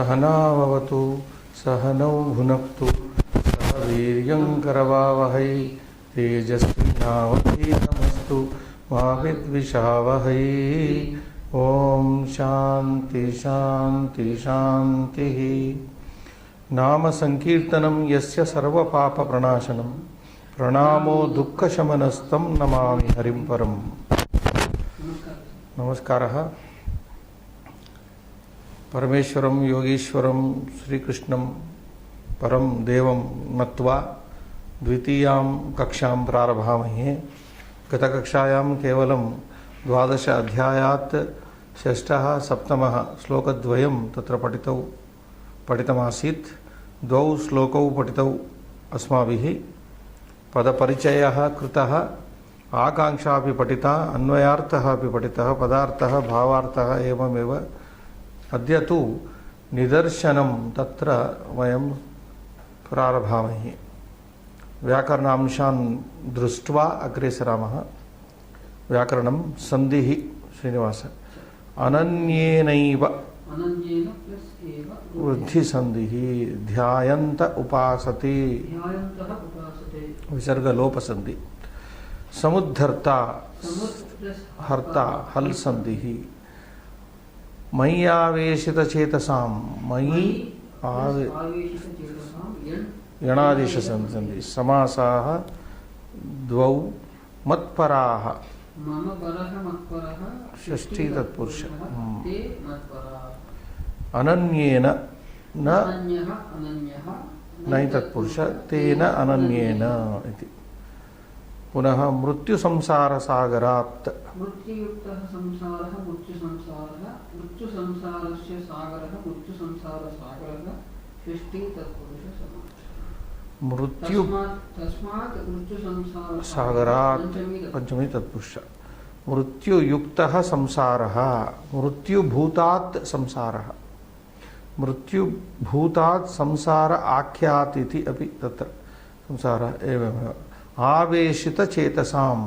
सहनाववतु सहनौ भुनक्तु सह वीर्यं करवावहै तेजस्विनावधीतमस्तु मा विद्विषावहै। ओम शांति शांति शांतिः। नाम संकीर्तनं यस्य सर्व पाप प्रणाशनं प्रणामो दुःख शमनस्तं नमामि हरिं परम्। नमस्कारः। परमेश्वरं योगीश्वरं श्रीकृष्णं परं देवं नत्वा द्वितीयां कक्षां प्रारभामहे। गतकक्षायां केवलं 12 अध्यायात् 6 7 श्लोकद्वयं तत्र पठितमासीत्। 2 श्लोकौ पठितौ अस्माभिः। पदपरिचयः कृतः, आकांक्षा अपि पठिता, अन्वयार्थः अपि पठितः, पदार्थः भावार्थः एवमेव। अद्य तु निदर्शनं तत्र वयं प्रारभामहे। व्याकरणांशान् दृष्ट्वा अग्रे सरामः। व्याकरणं संधिः श्रीनिवास। अनन्येनैव वृद्धिसन्धिः ध्यायन्त उपासते विसर्गलोपसन्धि। समुद्धर्ता हर्ता हल संधिः। मय्यावेशितचेतसां मयि यणादेश संधि। समासाः द्वौ मत्पराः मम परः मत्परः षष्ठी तत्पुरुष। अनन्येन न नहि तत्पुरुष तेन अनन्येन इति। पुनः मृत्यु संसार सागरात् मृत्युयुक्तः संसारः मृत्यु संसारः मृत्यु संसारस्य सागरः मृत्यु संसार सागरः षष्ठी तत्पुरुष समास। मृत्यु तस्मात् मृत्यु संसार सागरात् पंचमी तत्पुरुष। मृत्युयुक्तः संसारः मृत्युभूतात् संसारः मृत्युभूतात् संसार आख्यात् इति अपि तत्र संसारः एवमेव। आवेशितचेतसाम्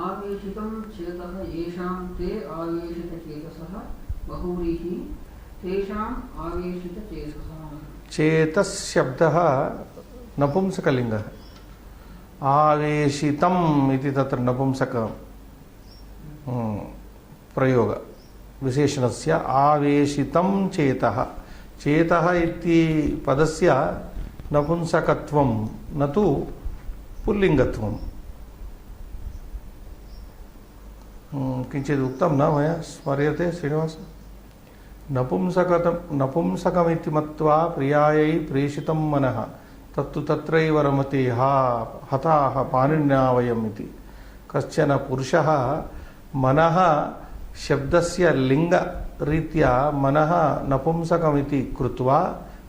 आवेशितं चेतः येषां ते आवेशितचेतसः बहुव्रीः तेषाम् आवेशितचेतसाम्। चेतस् शब्दः नपुंसकलिङ्गः। आवेशितम् इति तत्र नपुंसक प्रयोग विशेषणस्य। आवेशितं चेतः। चेतः इति पदस्य नपुंसकत्वं न तु पुल्लिङ्गत्वं। किञ्चित् उक्तं न मया स्मर्यते श्रीनिवास। नपुंसकमिति मत्वा प्रियायै प्रेषितं मनः तत्तु तत्रैव रमते हताः पाणिन्या वयम् इति। कश्चन पुरुषः मनः शब्दस्य लिङ्गरीत्या मनः नपुंसकमिति कृत्वा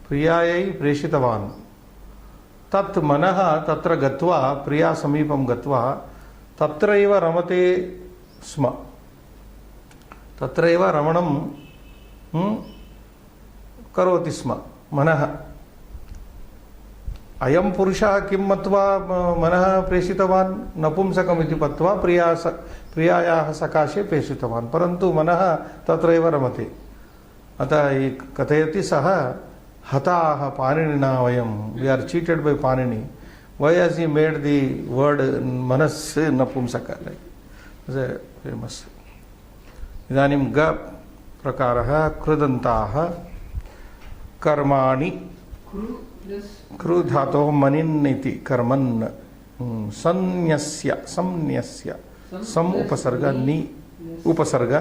प्रियायै प्रेषितवान्। तत् मनः तत्र गत्वा प्रिया समीपं गत्वा तत्रैव रमते स्म। तत्रैव रमणं करोति स्म मनः। अयं पुरुषः किं मत्वा मनः प्रेषितवान्? नपुंसकमिति मत्वा प्रियायाः सकाशे प्रेषितवान्, परन्तु मनः तत्रैव रमते। अतः कथयति सः, हताः पाणिनिना वयं, we are cheated by Panini. Why has he made the word मनस् नपुंसक? फेमस। इदानीं ग प्रकारः कृदन्ताः कर्माणि। कृ धातोः मनिन् इति कर्मन्। संन्यस्य संन्यस्य सम उपसर्ग नि उपसर्ग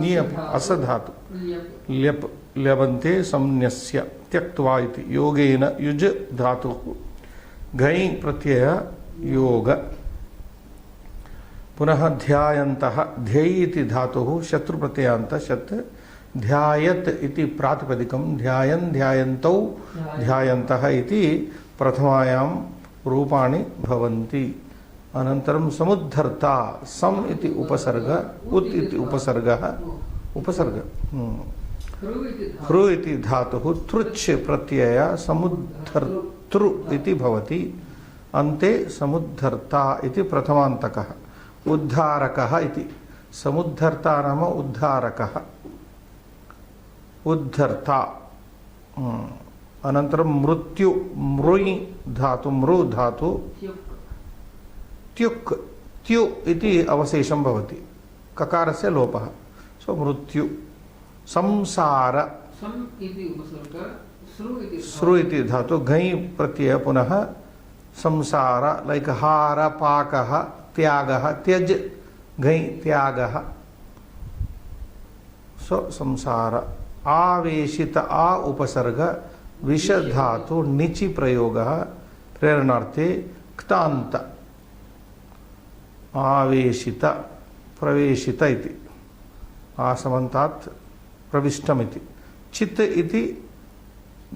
नि अस धातु ल्यप ल्यबन्ते संन्यस्य त्यक्त्वा इति। योगेन युज धातुः घञ् प्रत्यय योग। पुनः ध्यायन्तः ध्यै इति धातुः शत्रु प्रत्ययान्त शत्। ध्यायत् इति प्रातिपदिकं। ध्यायन् ध्यायन्तौ ध्यायन्तः इति प्रथमायां रूपाणि भवन्ति। अनन्तरं समुद्धर्ता सम इति उपसर्ग उत् इति उपसर्गः उपसर्ग। ह्रु इति धातुः तृच् प्रत्यय समुद्धर्तृ इति भवति। अन्ते समुद्धर्ता इति प्रथमान्तकः। उद्धारकः इति। समुद्धर्ता नाम उद्धारकः। उद्धर्ता अनन्तरं मृत्यु मृञि धातु मृ धातु त्युक् त्यु इति अवशेषं भवति ककारस्य लोपः सो मृत्यु संसार सम् इति उपसर्ग श्रु इति धातु घञ् प्रत्यय पुनः संसार लाइक हार पाकः त्यागः त्यज घञ् त्यागः सो संसार आवेशित आ उपसर्ग विष धातु निचि प्रयोगः प्रेरणार्थे क्तान्त आवेशित प्रवेशित इति आसमन्तात् प्रविष्टमिति चित् इति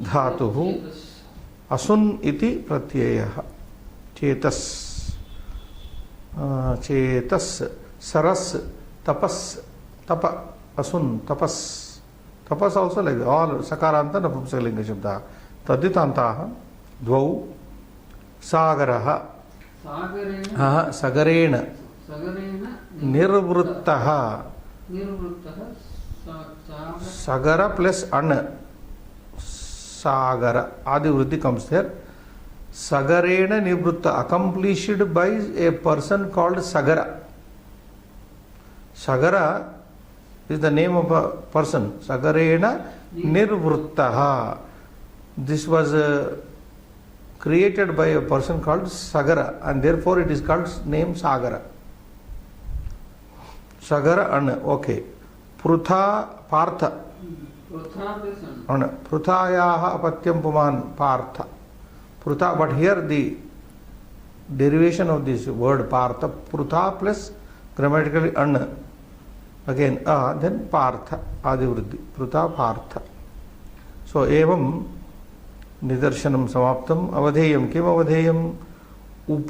धातुः असुन् इति प्रत्ययः चेतस् चेतस् सरस् तपस् तप असुन् tapas tapas also like all सकारान्त नपुंसकलिङ्ग शब्दः तद्धितान्ताः द्वौ सागरः सगरेण निर्वृत्तः सगर प्लस अण् सागर आदिवृद्धि comes there सगरेण निवृत्त accomplished by a person called sagara sagara is the name of a person sagarena nirvruttaha this was created by a person called sagara and therefore it is called name sagara sagara and okay prutha partha pruthayaah apatyam puman partha prutha but here the derivation of this word partha prutha plus grammatically an again then partha adivruddhi prutha partha so evam निदर्शनं समाप्तम् अवधेयं किम् अवधेयम् उप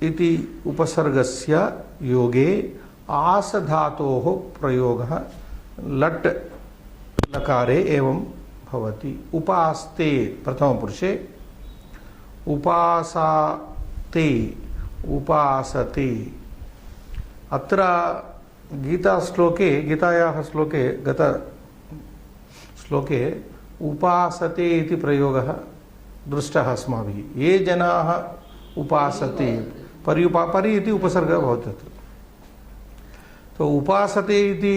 इति उपसर्गस्य योगे आस धातोः प्रयोगः लट् लकारे एवं भवति उपास्ते प्रथमपुरुषे उपासाते उपासते अत्र गीता श्लोके गीतायाः श्लोके गत श्लोके उपासते इति प्रयोगः दृष्टः अस्माभिः ये जनाः उपासते परि इति उपसर्गः भवति तत्र तो उपासते इति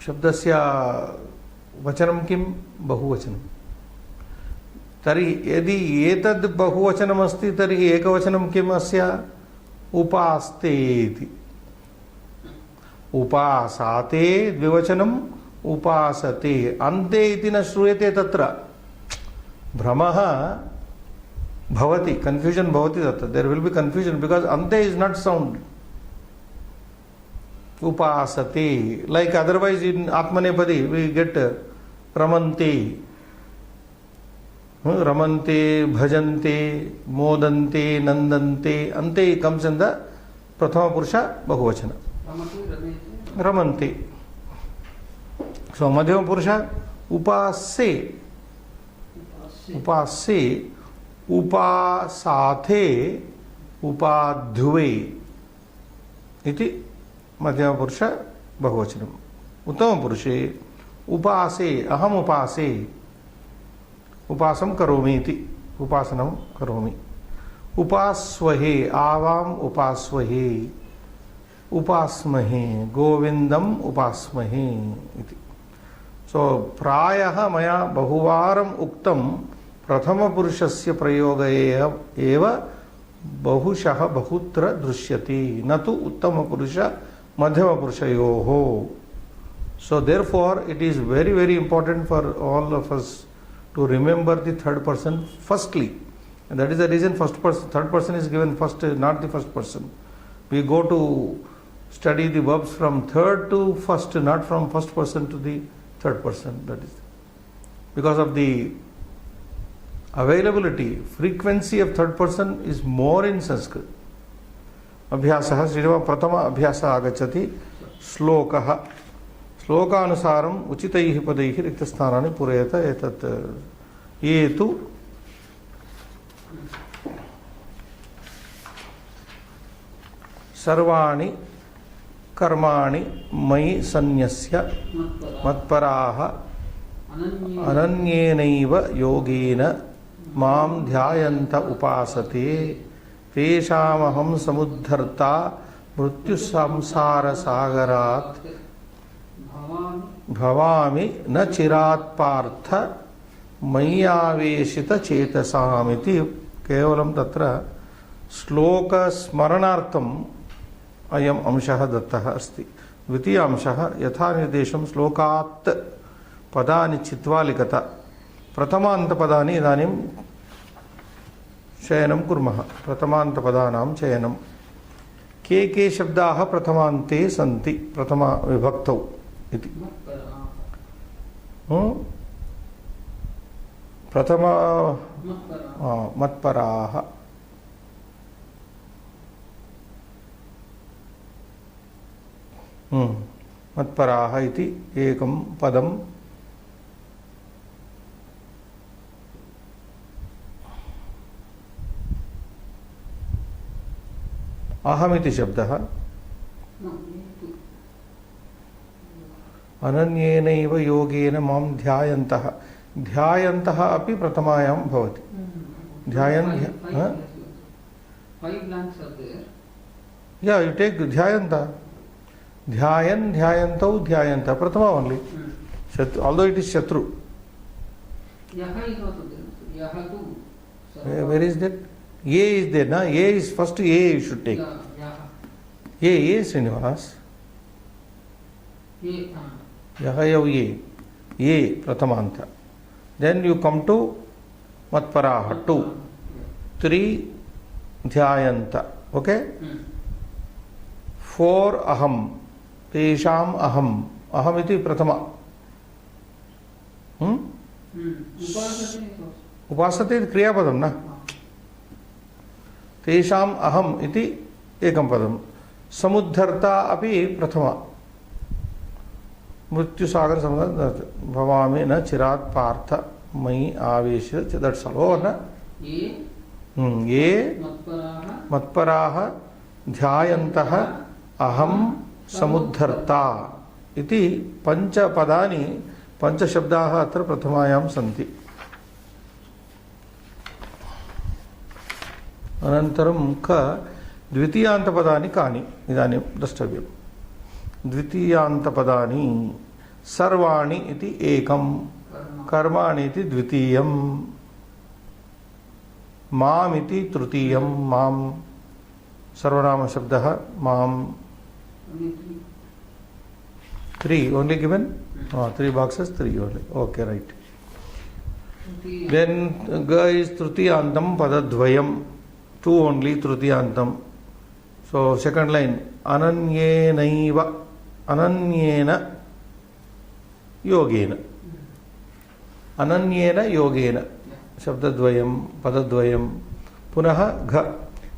शब्दस्य वचनं किं बहुवचनं तर्हि यदि एतद् बहुवचनमस्ति तर्हि एकवचनं किम् अस्य उपास्ते इति उपासाते द्विवचनम् उपासते अन्ते इति न श्रूयते तत्र भ्रमः भवति कन्फ्यूजन भवति तत्र there will be confusion because अन्ते इज नॉट साउंड उपासते लाइक अदरवाइज इन आत्मनेपदी वी गेट रमन्ते रमन्ते भजन्ते मोदन्ते नन्दन्ते अन्ते कम्स इन द प्रथम पुरुष बहुवचन रमन्ते सो मध्यम पुरुष उपासे उपासे उपासाथे उपाध्युवे इति मध्यम पुरुष बहुवचनम् उत्तम पुरुषे उपासे अहम उपासे उपासं करोमि इति उपासनं करोमि उपास्वहे आवाम उपास्वहे उपास्महे गोविंदम उपास्महे इति सो प्रायः मया बहुवारम् उक्तं प्रथमपुरुषस्य प्रयोग एव बहुशः बहुत्र दृश्यते न तु उत्तमपुरुष मध्यमपुरुषयोः so therefore it is very very important for all of us to remember the third person firstly and that is the reason third person is given first not the first person we go to study the verbs from third to first not from first person to the third person that is because of the availability frequency of third person is more in Sanskrit अभ्यासः श्रीराम प्रथम अभ्यासः आगच्छति श्लोकः श्लोकानुसारम् उचितैः पदैः रिक्तस्थानानि पूरयत एतत् ये तु सर्वाणि कर्माणि मयि सन्न्यस्य मत्परा मत्पराः अनन्ये अनन्येनैव योगेन मां ध्यायन्त उपासते तेषामहं समुद्धर्ता मृत्युसंसारसागरात् भवामि न चिरात् पार्थ मय्यावेशितचेतसामिति केवलं तत्र श्लोकस्मरणार्थम् अयम् अंशः दत्तः अस्ति। द्वितीय अंशः यथा निर्देशं श्लोकात् पदानि चित्वा लिखत प्रथमान्तपदानि इदानीं चयनं कुर्मः। प्रथमान्तपदानां चयनं के शब्दाः प्रथमान्ते सन्ति प्रथमा विभक्तौ इति प्रथमा मत्पराः मत्पराः इति एकं पदम् अहमिति शब्दः अनन्येनैव योगेन मां ध्यायन्तः ध्यायन्तः अपि प्रथमायां भवति ध्यायन् या यू टेक ध्यायन्त ध्यायन् ध्यायन्तौ ध्यायन्तः प्रथमा ओनली शत्रु although it is शत्रु where is that A is there na A is first A you should take A Srinivas yaha yav A prathamanta then you come to matparaha 2 3 dhyayanta okay 4 aham tesham aham iti prathama upasate kriyapadam na तेषाम् अहम् इति एकं पदं समुद्धर्ता अपि प्रथमा मृत्युसागर भवामि न चिरात् पार्थ मयि आवेश दट्स ऑल ओवर न ये मत्पराः ध्यायन्तः अहं समुद्धर्ता इति पञ्चपदानि पञ्चशब्दाः अत्र प्रथमायां सन्ति। अनन्तरं क द्वितीयान्तपदानि कानि इदानीं द्रष्टव्यं। द्वितीयान्तपदानि सर्वाणि इति एकं कर्माणि इति द्वितीयं माम् इति तृतीयं मां सर्वनामशब्दः मां 3 only given 3 boxes 3 only okay right then g is tritiyantam padadvayam 2 only tritiyantam so second line ananyenaiva ananyena yogena शब्दद्वयं पदद्वयं पुनः घ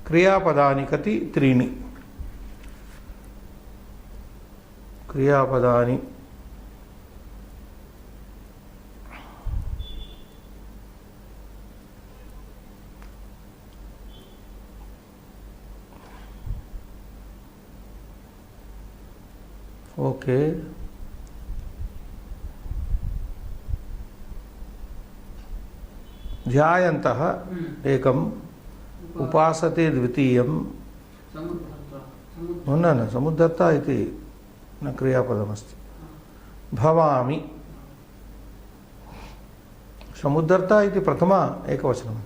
क्रियापदानि कति 3 क्रियापदानि ओके ध्यायन्तः एकम् उपासते द्वितीयं न समुद्धर्ता इति न क्रियापदमस्ति भवामि समुद्धर्ता इति प्रथमा एकवचनम्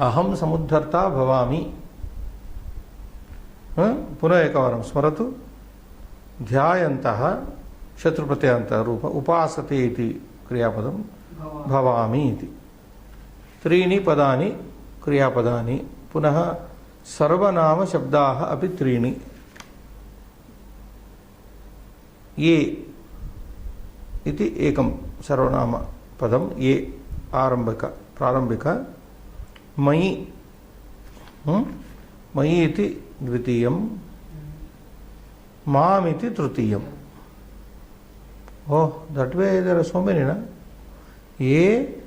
अहं समुद्धर्ता भवामि पुनः एकवारं स्मरतु ध्यायन्तः शत्रुप्रत्ययान्तः रूप उपासते इति क्रियापदं भवामि इति 3 पदानि क्रियापदानि पुनः सर्वनाम शब्दाः अपि 3 ये इति एकं सर्वनाम पदं ये प्रारंभिक मयि मयि इति द्वितीयं माम् इति तृतीयम् oh that way there are so many na ये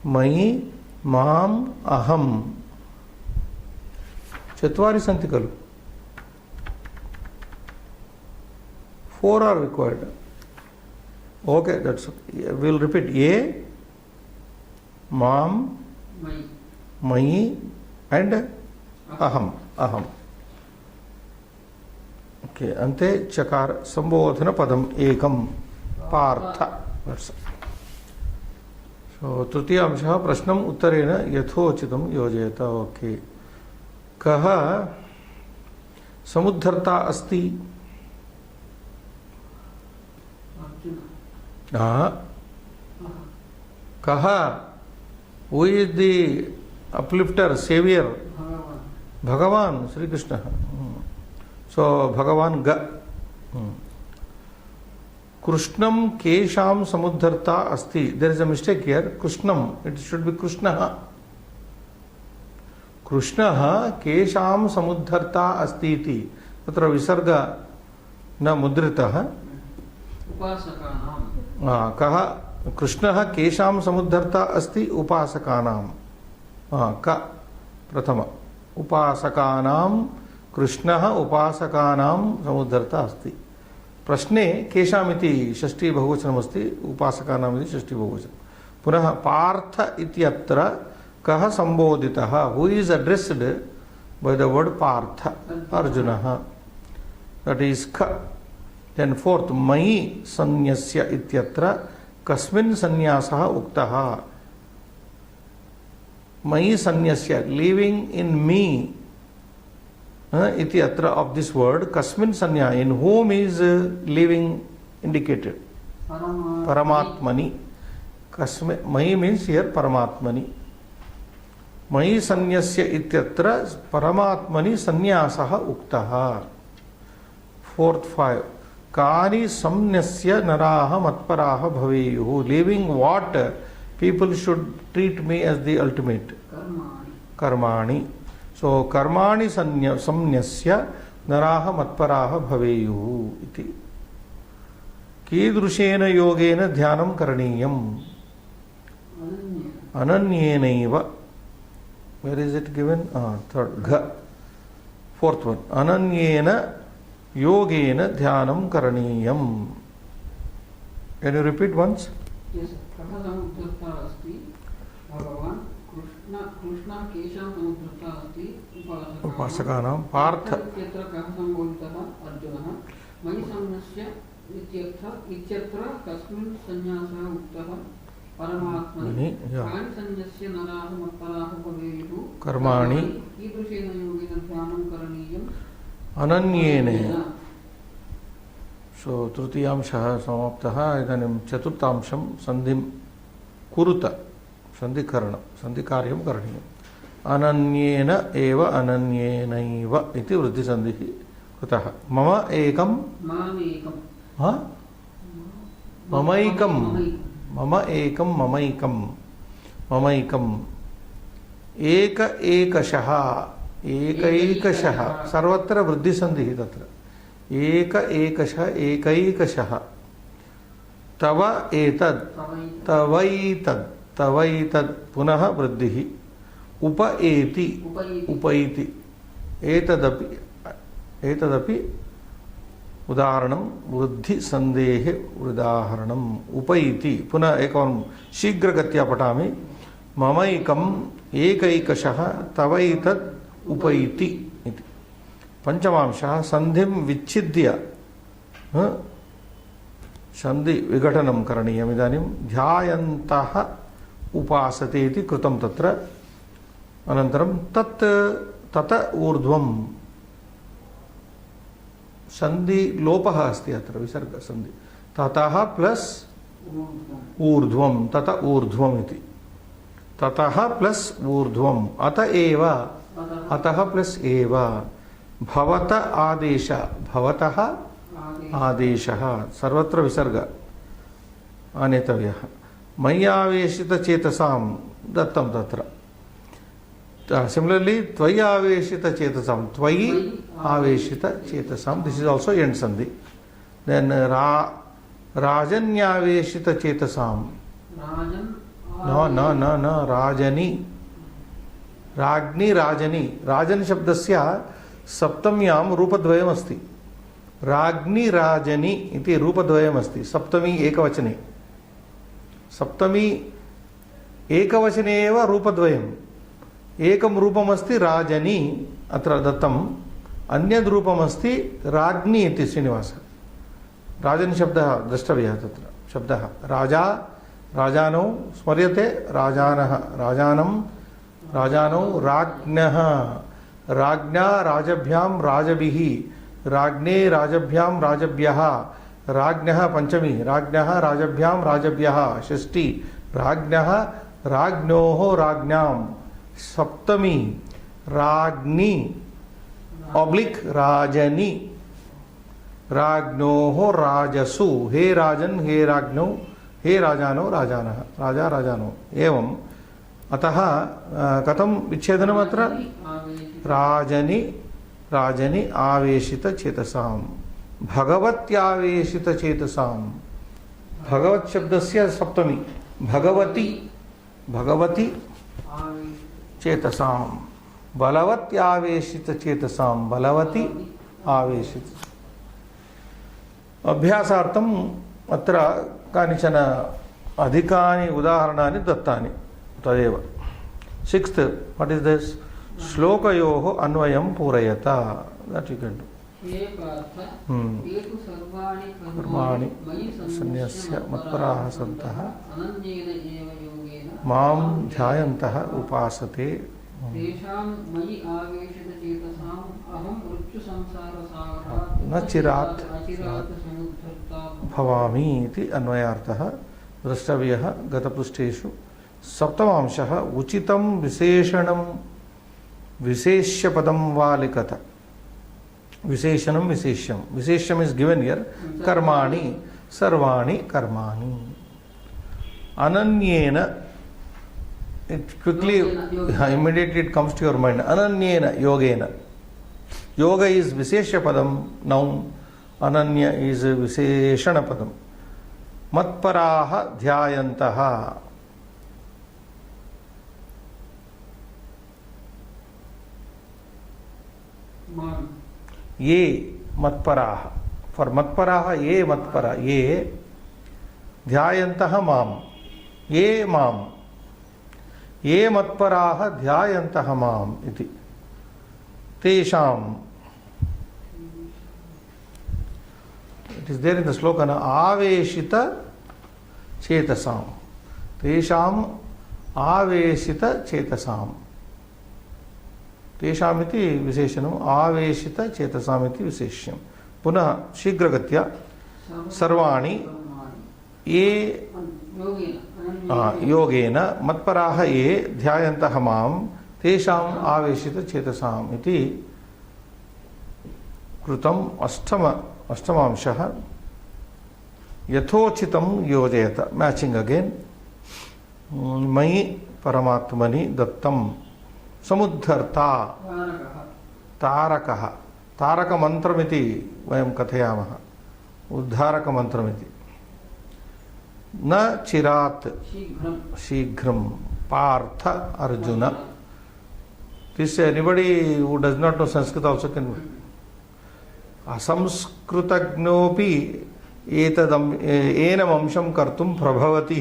मयि माम् अहं 4 सन्ति खलु 4 are required. Okay, that's okay. We'll repeat. Ye, mam, mai, and aham. Okay, ante chakar sambodhana padam ekam partha. That's it. So तृतीयांशः प्रश्नम् उत्तरेण यथोचितं योजयत. ओके. कः समुद्धर्ता अस्ति? कः? Who is the uplifter, savior? Bhagavan, Sri Krishna. So Bhagavan Ga. Krishnam kesham samuddharta asti. There is a mistake here. Krishnam. It should be Krishnaha. Krishnaha kesham samuddharta asti iti. Tatra visarga na mudritaha. Upasakanam. Kaha Krishnaha kesham samuddharta asti upasakanam. Ka prathama. Upasakanam Krishnaha upasakanam samuddharta asti. प्रश्ने केशामिति षष्ठी बहुवचनमस्ति, उपासकानामिति षष्ठी बहुवचनं. पुनः पार्थ इत्यत्र कः संबोधितः? Who is addressed by the word Partha? अर्जुनः. That is ख. Then fourth, मयि सन्न्यस्य इत्यत्र कस्मिन् सन्न्यासः उक्तः? मयि सन्न्यस्य, living in me iti atra of this word, kasmin sanya, in whom is living indicated? Paramatmani. Kasmin, Mai means here Paramatmani. Mai sanyasya ityatra Paramatmani sanyasaha uktaha. Fourth, 5. Kani samnyasya naraha matparaha bhaveyuhu. Living what? People should treat me as the ultimate. Karmani. So karmani samnyasya naraha matparaha bhaveyuhu iti. Kidrushena yogena dhyanam karaniyam. Ananyenaiva. Where is it given? Third. Gha. Fourth one. Ananyena yogena dhyanam karaniyam. Can you repeat once? Yes. Kaha asti Bhagavan. Krishna kesham samuddharta asti upasakanam partha ityatra kah sambodhitah Arjunah mani samnyasya ityatra kasmin sannyasah uktah paramatmani kani sannyasya naraha matparaha bhaveyuhu karmani kidrushena yogena dhyanam karaniyam ananyena. So tritiyanshah samaptah. Idanim chaturtamsham sandhim kuruta. संधिकरण संधिकार्यं करणीयम्. अनन्येन एव अनन्येनैव इति वृद्धि संधिः कृतः. मम एकं ममैकं मम एकं ममैकं ममैकं एक एकशः एकैकशः सर्वत्र वृद्धि संधिः तत्र. एक एकशः एकैकशः. तव एतद् तवैतद् तवैतद् पुनः वृद्धिः. उपएति उपैति. एतदपि उदाहरणं वृद्धि संदेः उदाहरणम्. उपैति पुनः एकवारं शीघ्रगत्या पठामि. ममैकम् एकैकशः तवैतद् उपैति इति. पञ्चमांशः संधिं विच्छिद्य संधि विघटनं करणीयम्. इदानीं ध्यायन्तः उपासते इति कृतं तत्र. अनन्तरं तत् तत ऊर्ध्वं संधि लोपः अस्ति अत्र विसर्ग संधि. ततः प्लस ऊर्ध्वं तत ऊर्ध्वम् इति. ततः प्लस ऊर्ध्वम् अत एव अतः प्लस एव. भवत आदेश भवतः आदेशः सर्वत्र विसर्ग आनेतव्यः. मय्यावेशित चेतसां दत्तं तत्र. Similarly, त्वयि आवेशित चेतसां त्वयि आवेशित चेतसां. This is also end sandhi. Then राजन्यावेशित चेतसां. न राजनी राज्ञी राजनी. राजन शब्दस्य सप्तम्यां रूपद्वयमस्ति. राज्ञी राजनी इति रूपद्वयमस्ति सप्तमी एकवचने सप्तमी एकवचने एव रूपद्वयम् एकं रूपमस्ति राजनी अत्र दत्तम् अन्यद् रूपमस्ति राज्ञी इति श्रीनिवासः राजन् शब्दः द्रष्टव्यः तत्र शब्दः राजा राजानौ स्मर्यते राजानः राजानं राजानौ राज्ञः राज्ञा राजभ्यां राजभिः राज्ञे राजभ्यां राजभ्यः राज्ञः पंचमी राज्ञः राजभ्यां राजभ्यः षष्ठी राज्ञः राज्ञोः राज्ञां सप्तमी राज्ञी ऑब्लिक राजनी राज्ञोः राजसु हे राजन् हे राज्ञौ हे राजानो राजानः राजा राजानो एवं अतः कथं विच्छेदनम् अत्र राजनि राजनि आवेशित चेतसां भगवत्यावेशित चेतसां भगवत् शब्दस्य सप्तमी भगवती भगवती चेतसां बलवत्यावेशित चेतसां बलवती आवेशित अभ्यासार्थम् अत्र कानिचन अधिकानि उदाहरणानि दत्तानि तदेव सिक्स्थ व्हाट इज दिस श्लोकयोः अन्वयं पूरयता दैट यू कैन डू हे पार्थ एतु सर्वाणि कर्माणि मयि सन्न्यस्य मत्पराः सन्तः अनन्येन एव योगेन मां ध्यायन्तः उपासते तेषां मयि आवेशितचेतसाम् अहं मृत्युसंसारसागरात् न चिरात् अचिरात् समुद्धर्ता भवामि इति अन्वयार्थः द्रष्टव्यः गतपृष्ठेषु सप्तमांशः उचितं विशेषणं विशेष्यपदं वा लिखत विशेषणं विशेष्यं विशेष्यम् इज गिवन हियर कर्माणि सर्वाणि कर्माणि अनन्येन it quickly immediately it comes to your mind ananyena yogena yoga is vishesha padam noun ananya is visheshana padam matparaha dhyayantaha ye matparaha for matparaha ye matpara ye dhyayantaha mam ye mam ये मत्पराः ध्यायन्तः माम् इति तेषाम् it is there in the shloka न आवेशित चेतसां तेषाम् आवेशित चेतसां तेषाम् इति विशेषणम् आवेशित चेतसाम् इति विशेष्यं पुनः शीघ्रगत्या सर्वाणि ये योगेन मत्पराः ये ध्यायन्तः मां तेषाम् आवेशित चेतसाम् इति कृतम् अष्टमांशः यथोचितं योजयत मैचिंग अगेन मयि परमात्मनि दत्तं समुद्धर्ता तारकः तारकमन्त्रमिति वयं कथयामः उद्धारकमन्त्रमिति न चिरात् शीघ्रं Partha Arjun this anybody who does not know Sanskrit also can असंस्कृतज्ञोपि एतदं एनम् अंशं कर्तुं प्रभवति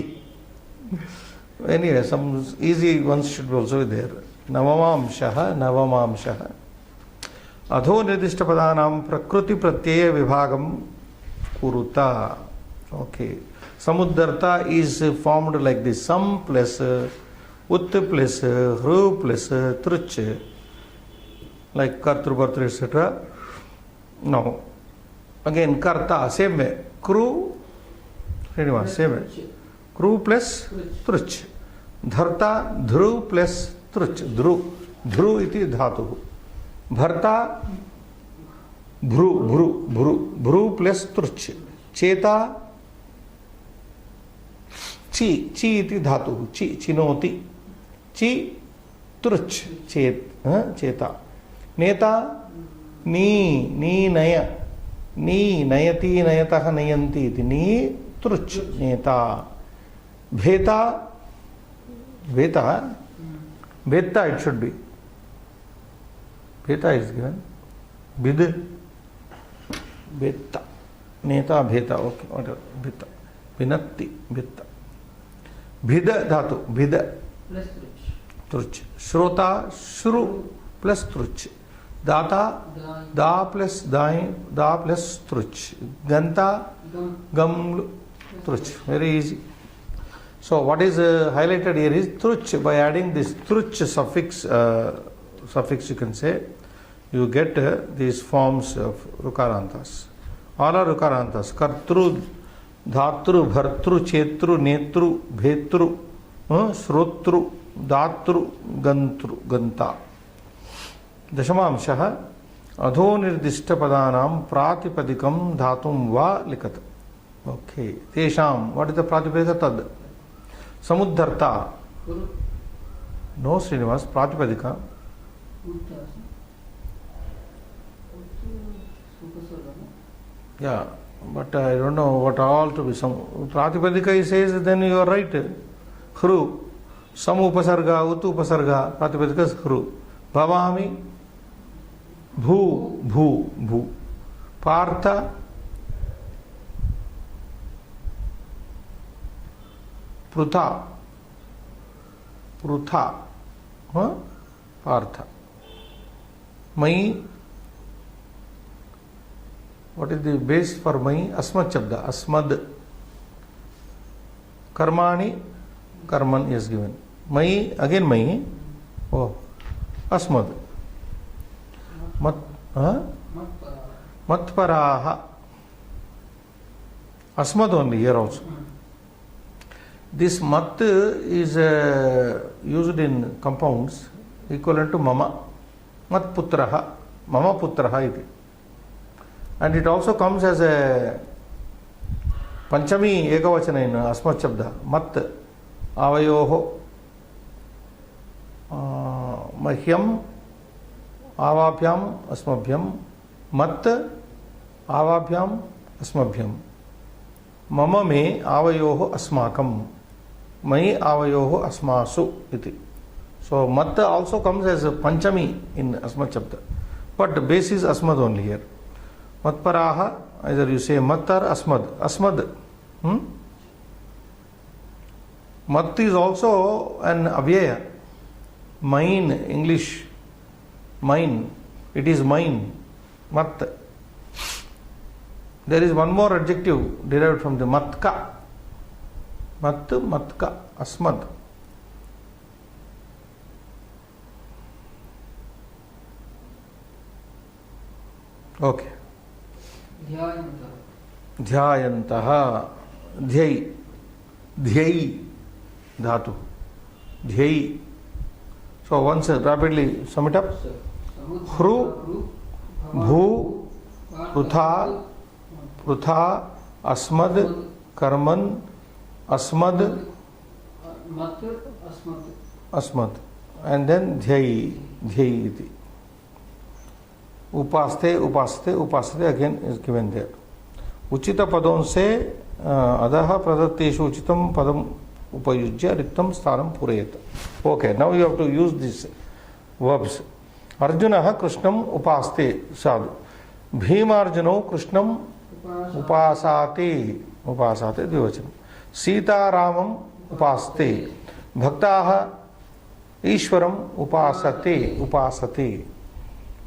anyway some easy ones should be also be there नवमांशः अधो निर्दिष्टपदानां प्रकृति प्रत्यय विभागं कुरुता okay समुद्धर्ता is formed like this some plus ut plus hru plus truch like kartru bhartru etc now again karta same way kru Srinivas same way kru plus truch dharta dhru plus truch dhru iti dhatu bharta bhru plus truch cheta ची इति धातुः ची चिनोति ची तृच् चेता नेता नी नय नी नयति नयतः नयन्ति इति नी तृच् नेता भेता भेत्ता इट शुड बी भेता इज गिवन बिद भित्त नेता भेता ओके भित्त भिनत्ति भित्त भिद धातु भिद प्लस त्रुच त्रुच श्रोता श्रु प्लस त्रुच दाता दा प्लस दाई दा plus त्रुच Ganta gum त्रुच very easy. So what is highlighted here is truch. By adding this truch suffix you can say, you get these forms of rukarantas. All are rukarantas. Kartru, dhatru, bhartru, chetru, netru, bhetru, shrotru, datru, gantru, ganta. दशमांशः अधोनिर्दिष्टपदानां प्रातिपदिकं धातुं वा लिखत. Okay तेषां what is the प्रातिपदिक तद समुद्धर्ता no Srinivas प्रातिपदिक या but I don't know what all to be सम प्रातिपदिक he says then you are right ह्रु सम उपसर्ग उत उपसर्ग प्रातिपदिक ह्रु भवामि भू भू भू पार्थ पृथा पृथा पार्थ मयि what is the base for मयि अस्मत् शब्द अस्मद् कर्माणि कर्मन् इज गिवन मयि अगेन मयि ओ अस्मद् मत्पराः अस्मद् only here also. This mat is used in compounds equivalent to mama. Mat putraha, mama putraha iti. And it also comes as a panchami ekavachana in asmat shabda. Mat avayoho mahyam आवाभ्याम अस्मभ्यम मत आवाभ्याम अस्मभ्यम मम में आवयोः अस्माकं मयि आवयोः अस्मासु इति. So mat also comes as a panchami in asmat shabda, but base is asmad only here. Matparaha, either you say mat or asmad. Asmad. Mat is also an avyaya. Mine, English. Mine, it is mine, mat. There is one more adjective derived from the matka. Mat, matka, asmad. Okay. Dhyayantaha, dhyai, dhyai, dhatu, dhyai. So once rapidly sum it up. Hru, bhu, putha, prutha, asmad, karman, asmad, asmad, and then dhyai, dhyai iti. Upaste, upaste, upaste again is given there. Uchita padon se adaha pradatteshu uchitam padam upayujya riktam sthanam purayat. Okay, now you have to use these verbs. Arjunah krishnam upaste sadhu. Bhimarjuno krishnam upasate. Upasate dvivachanam. Sita ramam upaste. Bhaktaha ishwaram upasate. Upasate.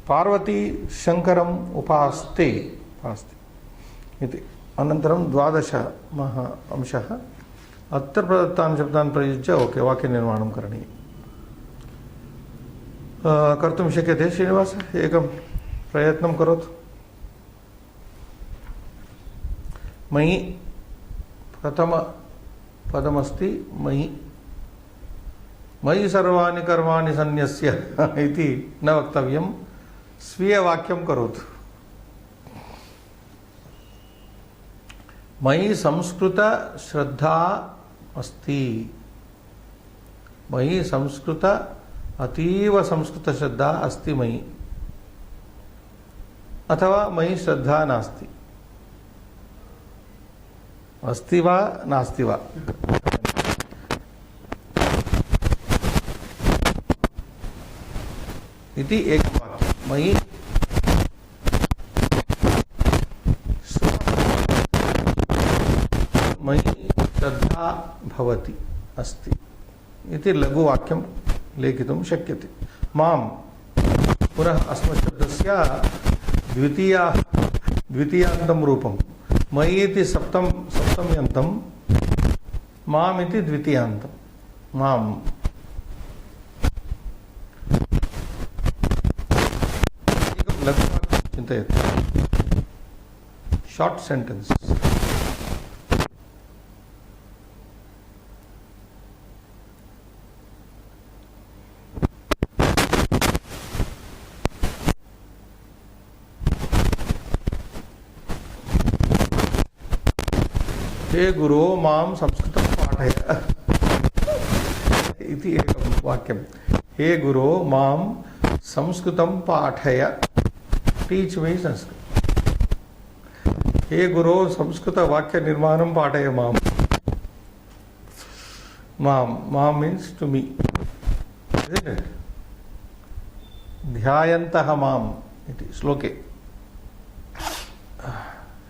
Parvati shankaram upaste. Upaste. Iti. Anantaram dvadasha maha amshaha. अत्र प्रदत्तान् शब्दान् प्रयुज्य okay वाक्य निर्माणं करणीयम्. कर्तुं शक्यते श्रीनिवास एकं प्रयत्नं करोतु. मयि प्रथमपदमस्ति मयि. मयि सर्वाणि कर्माणि सन्न्यस्य इति न वक्तव्यं. स्वीयवाक्यं करोतु. मयि संस्कृत श्रद्धा अस्ति. मयि संस्कृत अतीव संस्कृत श्रद्धा अस्ति मयि. अथवा मयि श्रद्धा नास्ति. अस्ति वा नास्ति वा. इति एकं वाक्यं. मयि श्रद्धा भवति अस्ति इति लघुवाक्यं लेखितुं शक्यते। मां पुनः अस्मत्शब्दस्य द्वितीयान्तं रूपं मयि इति सप्तम्यन्तं माम् इति द्वितीयान्तं माम् एकं लघुवाक्यं चिन्तयतु शार्ट् सेण्टेन्स् हे गुरो मां संस्कृतं पाठय इति एकं वाक्यं। हे गुरो मां संस्कृतं पाठय, टीच मी संस्कृत। हे गुरो संस्कृतवाक्यनिर्माणं पाठय मां। मां means to me, isn't it? ध्यायन्तः माम् इति श्लोके।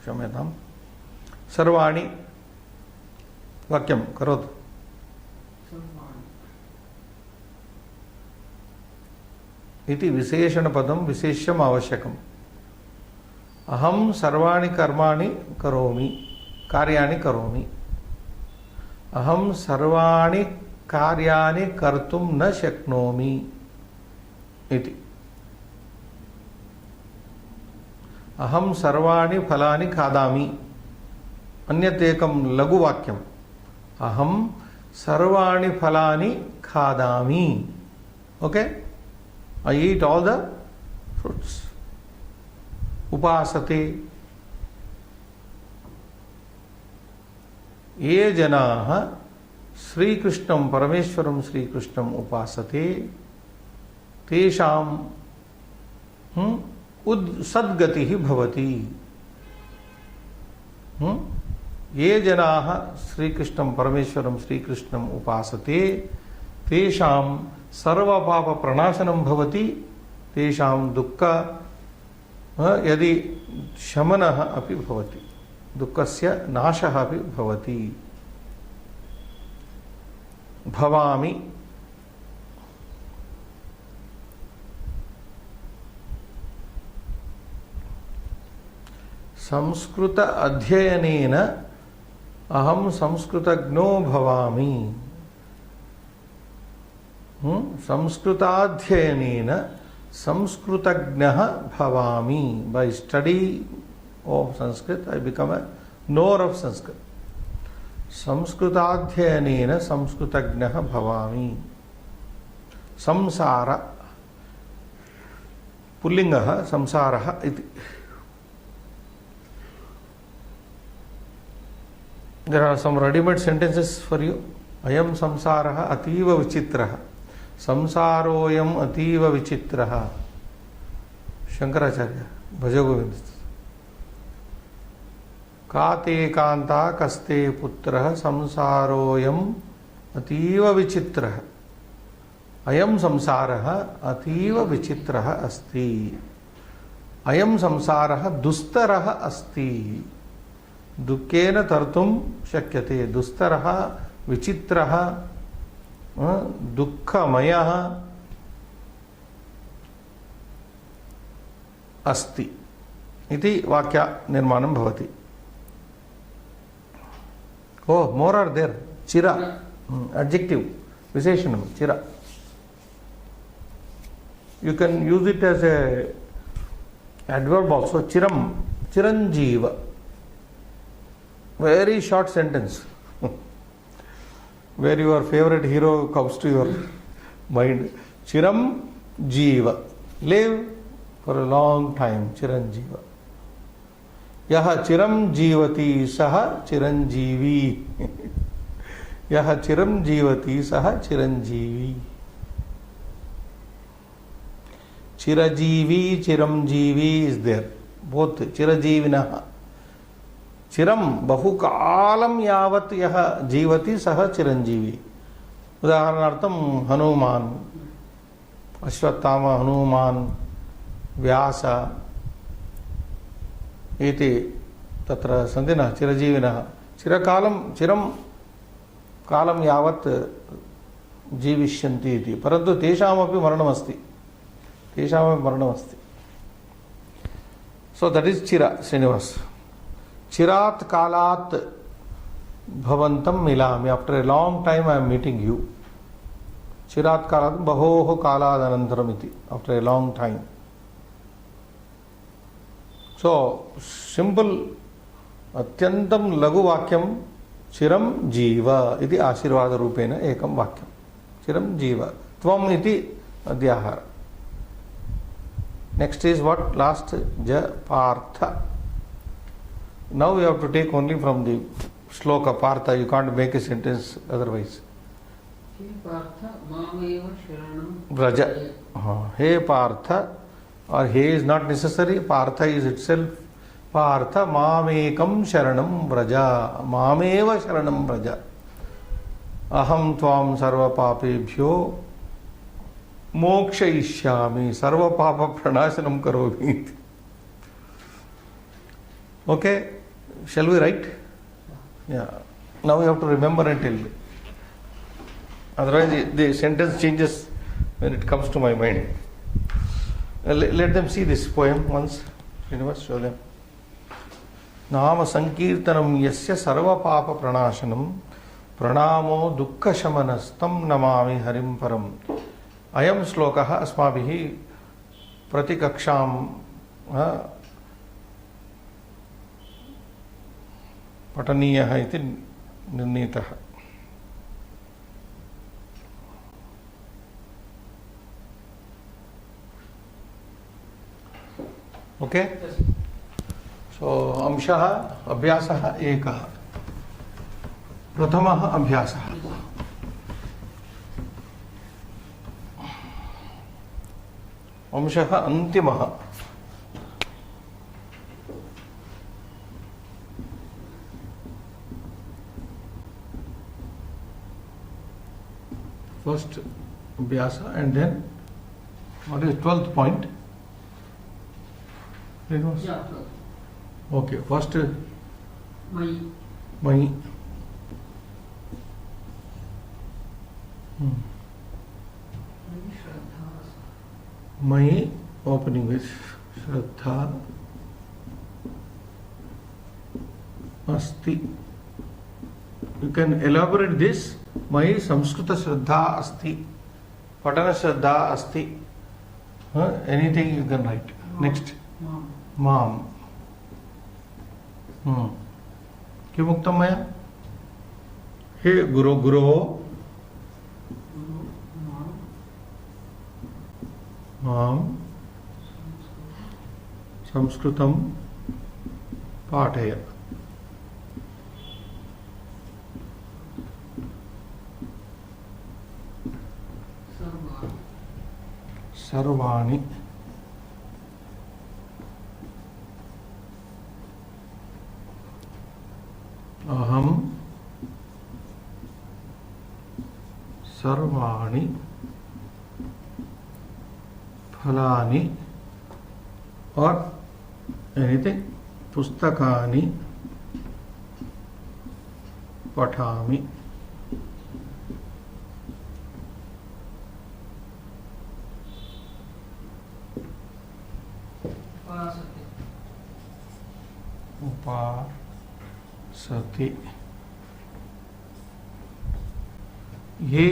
क्षम्यताम्। सर्वाणि वाक्यं करोतु। इति विशेषणपदं विशेष्यम् आवश्यकम्। अहं सर्वाणि कर्माणि करोमि, कार्याणि करोमि। अहं सर्वाणि कार्याणि कर्तुं न शक्नोमि इति। अहं सर्वाणि फलानि खादामि। अन्यत् एकं लघुवाक्यम्, अहं सर्वाणि फलानि खादामि। Okay, I eat all the fruits. उपासते, ये जनाः श्रीकृष्णं परमेश्वरं श्रीकृष्णम् उपासते तेषां सद्गतिः भवति। ये जनाः श्रीकृष्णं परमेश्वरं श्रीकृष्णम् उपासते तेषां सर्वपापप्रणाशनं भवति, तेषां दुःख यदि शमनः अपि भवति, दुःखस्य नाशः अपि भवति। भवामि, संस्कृत अध्ययनेन अहं संस्कृतज्ञो भवामि। संस्कृताध्ययनेन संस्कृतज्ञः भवामि। By study of Sanskrit I become a knower of Sanskrit. संस्कृताध्ययनेन संस्कृतज्ञः भवामि। संसार पुल्लिङ्गः संसारः इति। There are some ready-made sentences for you. अयं संसारः अतीव विचित्रः, संसारोऽयम् अतीव विचित्रः। शंकराचार्य भजगोविंद। काते कान्ता कस्ते पुत्रः संसारोऽयम् अतीव विचित्रः। अयं संसारः अतीव विचित्रः अस्ति। अयं संसारः दुस्तरः अस्ति। दुःखेन तर्तुं शक्यते। दुस्तरः, विचित्रः, दुःखमयः अस्ति इति वाक्यनिर्माणं भवति। Oh, more are there. Chira, adjective, विशेषणं chira. You can use it as a adverb also. Chiram, chiranjeeva. Very short sentence where your favorite hero comes to your mind. Chiram jeeva, live for a long time. Chiranjeeva. यह चिरं जीवति सह चिरंजीवी। यह चिरं जीवति सह चिरंजीवी। चिरजीवी चिरंजीवी इज देयर, बोथ चिरजीविनः। चिरं बहुकालं यावत् यह जीवति सह चिरंजीवी। उदाहरणार्थं हनुमान्, अश्वत्थामा, हनुमान्, व्यास इति तत्र सन्ति न चिरजीविनः। चिरकालं चिरं कालं यावत् जीविष्यन्ति इति, परन्तु तेषामपि मरणमस्ति, तेषामपि मरणमस्ति. So that is Chira, Srinivas. Chirat Kalat Bhavantam Milami. After a long time I am meeting you. Chirat Kalat Bahoho Kalad iti. After a long time. So, simple, Atyantam Lagu Vakyam Chiram Jiva iti Ashirvada Rupena Ekam Vakyam. Chiram Jiva. Tvam iti Adhyahara. Next is what? Last, Ja Partha. Now we have to take only from the shloka Partha. You can't make a sentence otherwise. He Partha Mameva Sharanam Braja. He Partha, or he is not necessary. Partha is itself. Partha Mamekam Sharanam Braja. Mameva Sharanam Braja. Aham Tvam Sarva Papebhyo Mokshayishyami Sarva Papa Pranashanam Karomi. Okay, shall we write? Yeah. Now you have to remember and tell me. Otherwise the sentence changes when it comes to my mind. Let them see this poem once. Srinivas, show them. Nama Sankirtanam Yasya Sarva Papa Pranashanam Pranamo Dukkha Shamanastam Namami Harim Param. Ayam Shlokaha Asmabhihi Pratikaksham Pataniyah iti Nirnitaha. Okay? So, Amshaha Abhyasaha Ekaha. Prathamaha Abhyasaha. Amshaha Antimaha. First Abhyasa and then what is 12th point? Yeah, okay, first Mai. Mai. Mai opening with Shraddha Asti. You can elaborate this. Mai Samskrita Shraddha Asti. Patana Shraddha Asti. Anything you can write. Next. Mam. किम उक्तम मया? हे गुरो गुरो माम संस्कृतं पाठय. सर्वाणि अहम सर्वाणि फलानि और एनीथिंग पुस्तकानि पठामि. उपासते. ये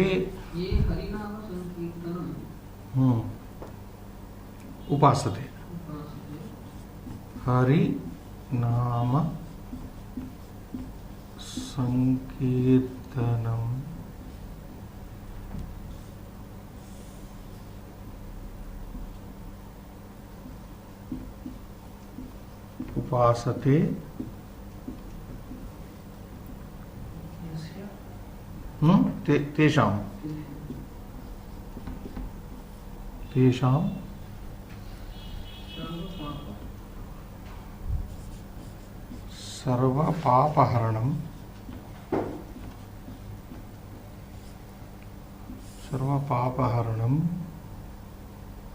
हरिनाम संकीर्तनम उपासते. हरि नाम संकीर्तनम उपासते. तेषां सर्वपापहरणं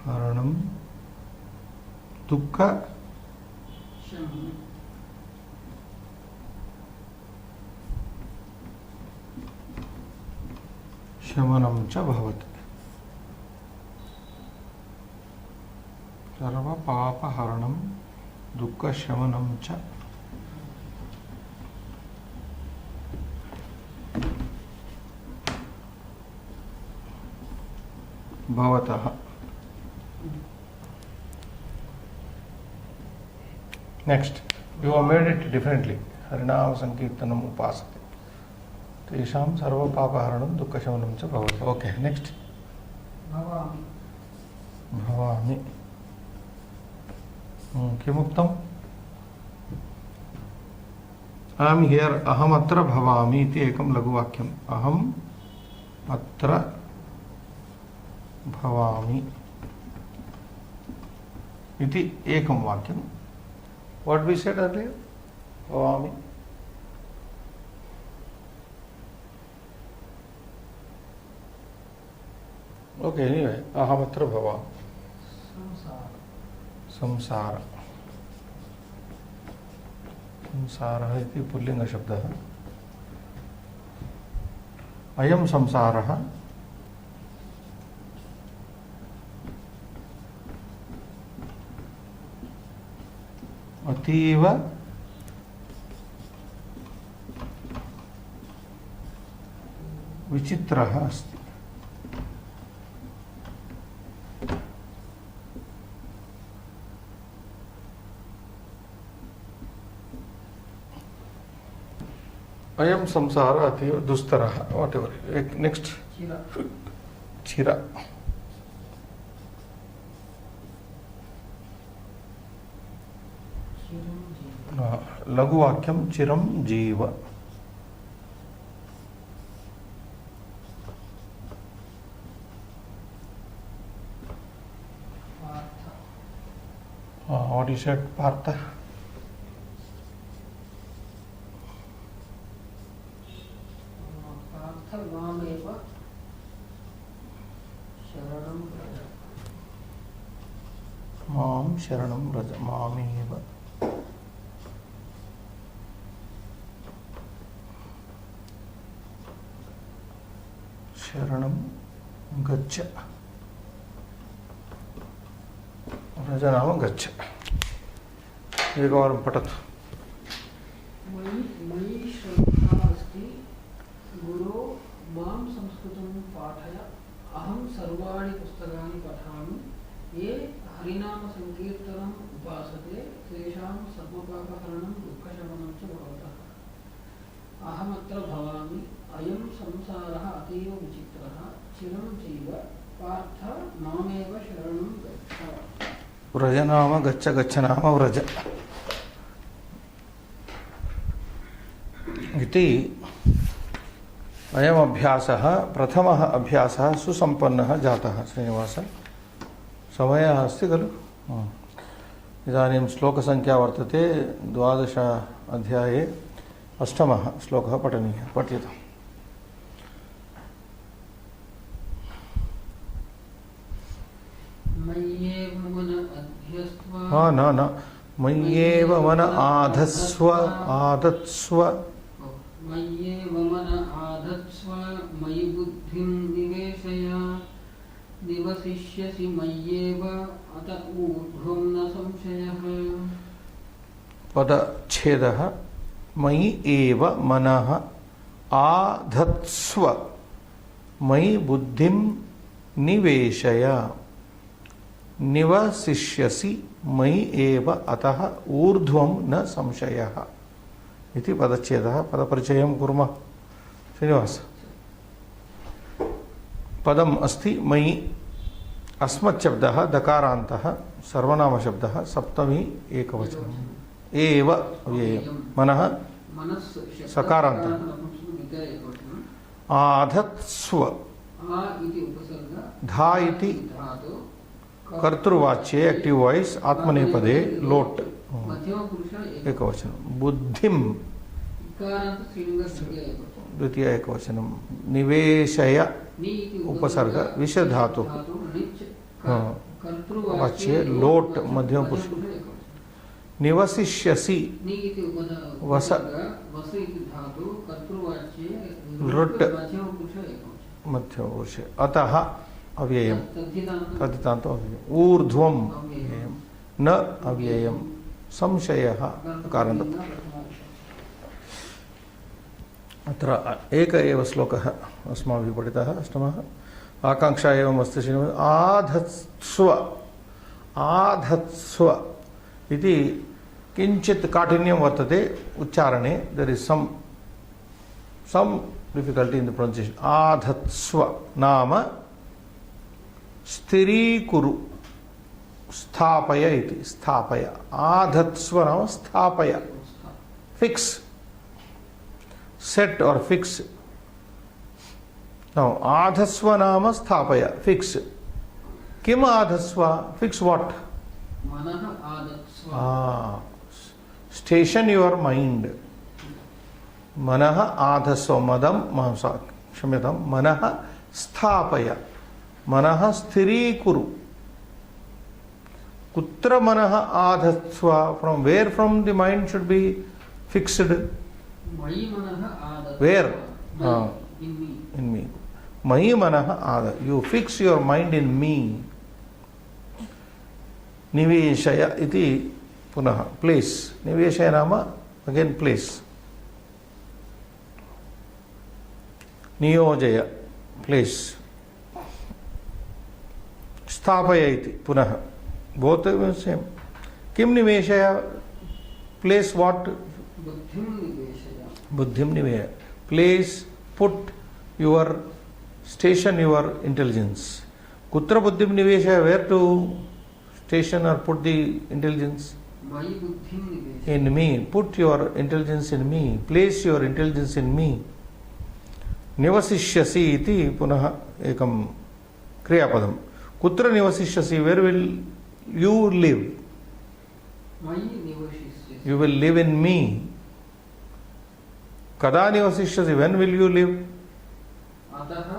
हरणं दुःख शमनं च भवति। सर्वपापहरणं दुःखशमनं च भवतः। Next, you have made it differently. हरिनाम संकीर्तनम उपासते तेषां सर्वपापहरणं दुःखशमनं च भवति। Okay, next. भवामि भवामि किमुक्तम्? आई एम हियर, अहमत्र भवामि इति एकं लघुवाक्यम्। अहम् अत्र भवामि इति एकं वाक्यं। What we said earlier? भवामि। ओके, एनीवे, अहमत्र भवामि। संसार संसारः इति पुल्लिङ्गशब्दः। अयं संसारः अतीव विचित्रः अस्ति। अयं संसार अतीव दुस्तरः। व्हाटएवर। नेक्स्ट, चिर। लघुवाक्यं चिरं जीव। What you said, Partha? मामेव शरणं व्रज। मां शरणं व्रज। मामेव शरणं गच्छ। व्रज नाम गच्छ। एकवारं पठतु। मयि श्रद्धा अस्ति गुरो मां संस्कृतं पाठय। अहं सर्वाणि पुस्तकानि पठामि। ये हरिनाम संकीर्तनम् उपासते तेषां सर्वपापहरणं दुःखशमनं च भवतः। अहमत्र भवामि। अयं संसारः अतीव विचित्रः। चिरं जीव पार्थ मामेव शरणं गच्छ। व्रज नाम गच्छ, गच्छ नाम व्रज इति। अयम् अभ्यासः, प्रथमः अभ्यासः सुसम्पन्नः जातः। श्रीनिवास, समयः अस्ति खलु? इदानीं श्लोकसङ्ख्या वर्तते 12 अध्याये 8मः श्लोकः पठनीयः। पठ्यताम्। मय्येव मन अध्यस्व। न मय्येव मन आधस्व। आधत्स्व। मय्येव मन आधत्स्व। मयि बुद्धिं निवेशय। निवसिष्यसि मय्येव अत ऊर्ध्वं न संशयः। पदच्छेदः। मयि एव मनः आधत्स्व। मयि बुद्धिं निवेशय। निवसिष्यसि मयि एव अतः ऊर्ध्वं न संशयः इति पदच्छेदः। पदपरिचयं कुर्मः। श्रीनिवास, पदम् अस्ति मयि। अस्मच्छब्दः दकारान्तः सर्वनामशब्दः। सप्तमी एकवचनम्। एव अव्ययम्। मनः सकारान्तः। आधत्स्व। धा इति कर्तृवाच्ये एक्टिव वॉइस आत्मनेपदे लोट एकवचनं। बुद्धिं द्वितीय एकवचनं। निवेशय उपसर्ग विषधातुः वाच्ये लोट मध्यमपुरुष। निवसिष्यसि वस लृट् मध्यमपुरुषे अतः अव्ययम् तद्धितान्त तद्धितान्तो अव्ययम् ऊर्ध्वम् अव्ययम् अव्ययम् न अव्ययम् संशयः कारणम् अत्र एक एव श्लोकः अस्माभिः पठितः अष्टमः आकाङ्क्षा एवम् अस्ति श्रीमद् आधत्स्व आधत्स्व इति किञ्चित् काठिन्यं वर्तते उच्चारणे there is some difficulty in the pronunciation आधत्स्व नाम स्थिरीकुरु स्थापय इति स्थापय आधत्स्व नाम स्थापय फिक्स सेट और फिक्स नाउ आधस्व नाम स्थापय फिक्स किम आधस्व फिक्स व्हाट मनः आदत्स्व स्टेशन योर माइंड मनः आधस्व मदम क्षम्यतां मनः स्थापय मनः स्थिरीकुरु कुत्र मनः आधत्स्व from where from the mind should be fixed मयि मनः आदत्स्व Where? in me in me मयि मनः आद you fix your mind in me निवेशय इति पुनः place निवेशय नाम again place नियोजय place स्थापय इति पुनः both same Kim निवेशय place what बुद्धिं निवेशय buddhim niveya place put your station your intelligence kutra buddhim niveshaya where to station or put the intelligence मयि बुद्धिं निवेशय in me put your intelligence in me place your intelligence in me nivasishyasi iti punah ekam kriyapadam kutra nivasishyasi where will you live मयि निवसिष्यसि you will live in me kada nivasishyasi when will you live अतः